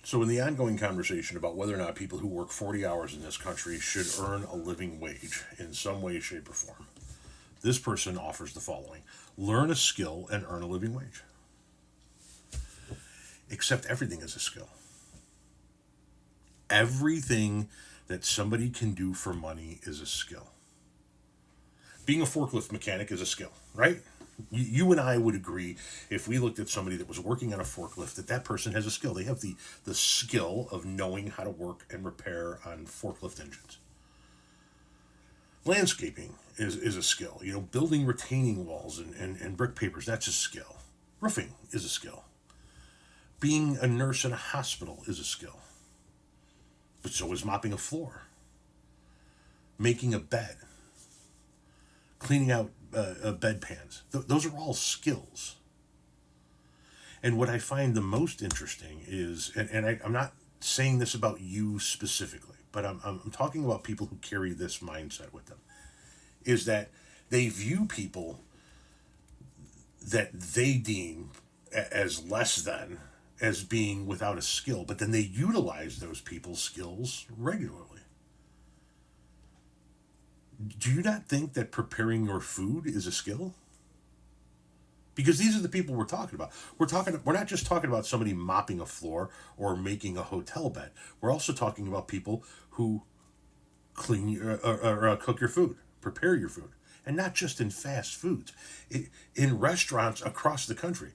So, in the ongoing conversation about whether or not people who work 40 hours in this country should earn a living wage in some way, shape, or form, this person offers the following: learn a skill and earn a living wage. Except everything is a skill. Everything that somebody can do for money is a skill. Being a forklift mechanic is a skill, right? You and I would agree, if we looked at somebody that was working on a forklift, that person has a skill. They have the skill of knowing how to work and repair on forklift engines. Landscaping is a skill. Building retaining walls and brick papers, that's a skill. Roofing is a skill. Being a nurse in a hospital is a skill. But so is mopping a floor, making a bed, cleaning out bedpans. Those are all skills. And what I find the most interesting is, I'm not saying this about you specifically, but I'm talking about people who carry this mindset with them, is that they view people that they deem as less than as being without a skill, but then they utilize those people's skills regularly. Do you not think that preparing your food is a skill? Because these are the people we're talking about. We're not just talking about somebody mopping a floor or making a hotel bed. We're also talking about people who clean or cook your food, prepare your food, and not just in fast foods, in restaurants across the country.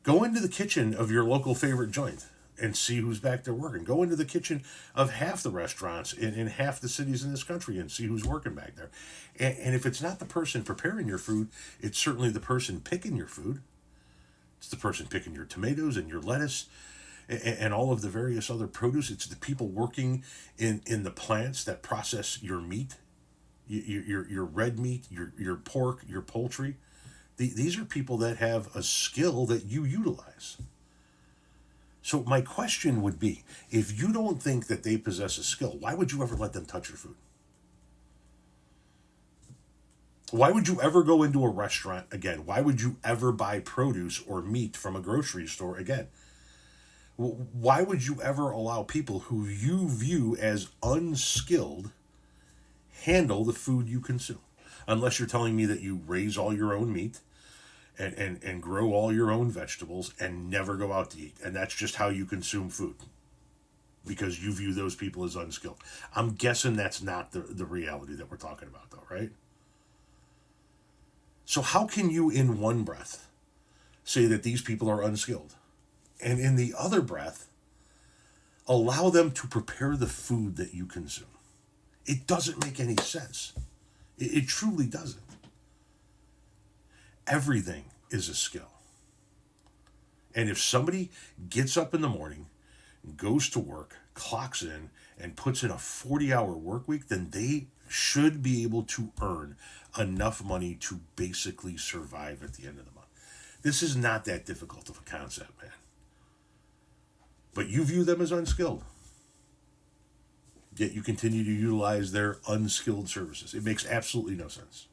Go into the kitchen of your local favorite joint and see who's back there working. Go into the kitchen of half the restaurants in half the cities in this country and see who's working back there. And if it's not the person preparing your food, it's certainly the person picking your food. It's the person picking your tomatoes and your lettuce and all of the various other produce. It's the people working in the plants that process your meat, your red meat, your pork, your poultry. These are people that have a skill that you utilize. So my question would be, if you don't think that they possess a skill, why would you ever let them touch your food? Why would you ever go into a restaurant again? Why would you ever buy produce or meat from a grocery store again? Why would you ever allow people who you view as unskilled handle the food you consume? Unless you're telling me that you raise all your own meat and grow all your own vegetables and never go out to eat. And that's just how you consume food, because you view those people as unskilled. I'm guessing that's not the reality that we're talking about, though, right? So how can you in one breath say that these people are unskilled, and in the other breath allow them to prepare the food that you consume? It doesn't make any sense. It truly doesn't. Everything is a skill. And if somebody gets up in the morning, goes to work, clocks in, and puts in a 40-hour work week, then they should be able to earn enough money to basically survive at the end of the month. This is not that difficult of a concept, man. But you view them as unskilled. Yet you continue to utilize their unskilled services. It makes absolutely no sense.